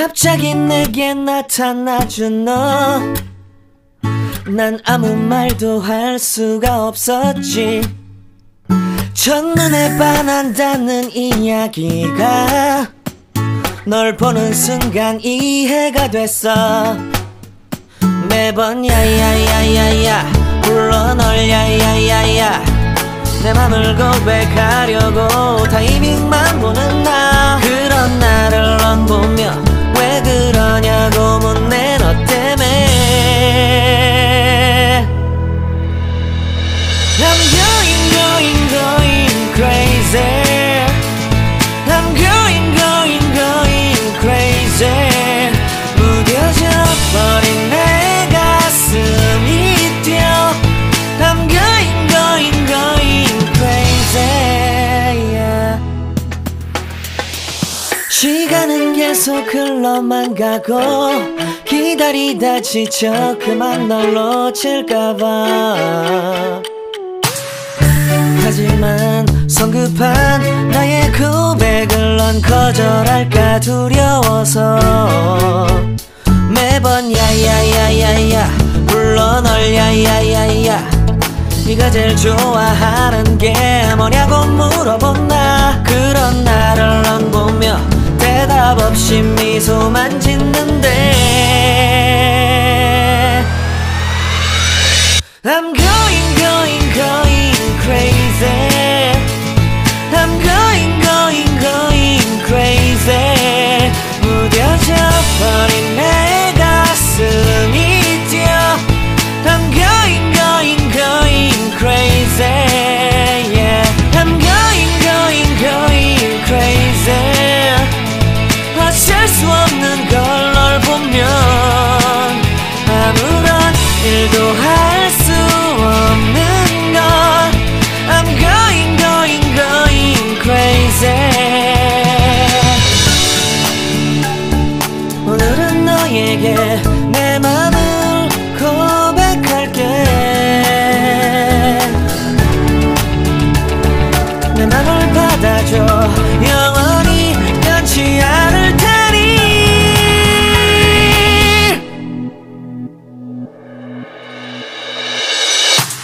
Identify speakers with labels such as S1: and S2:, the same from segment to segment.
S1: 갑자기 내게 나타나준 너, 난 아무 말도 할 수가 없었지. 첫눈에 반한다는 이야기가 널 보는 순간 이해가 됐어. 매번 야야야야야 불러 널 야야야야, 내 맘을 고백하려고 타이밍만 보는 나. 그런 나를 넌 보며 왜 그러냐고 묻네. 너 때문에 I'm going crazy. I'm going crazy. 무뎌져 버린 내 가슴이 뛰어. I'm going crazy, yeah. 시간은 계속 흘러만 가고 기다리다 지쳐 그만 널 놓칠까봐. 하지만 성급한 나의 고백을 넌 거절할까 두려워서 매번 야야야야야 불러 널 야야야야. 네가 제일 좋아하는 게 뭐냐고 물어본 나. 그런 나를 넌 보며 대답 없이 미소만 짓는데 I'm going crazy. I'm going crazy. 무뎌져 버린 내 가슴이 뛰어. I'm going crazy, yeah. I'm going crazy. 어쩔 수 없는 걸 널 보면 아무런 일도 할 수 없는 걸. I'm going crazy. 오늘은 너에게 내 맘을 고백할게. 내 맘을 받아줘. 영원히 변치 않을 테니.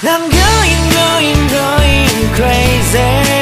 S1: I'm going crazy.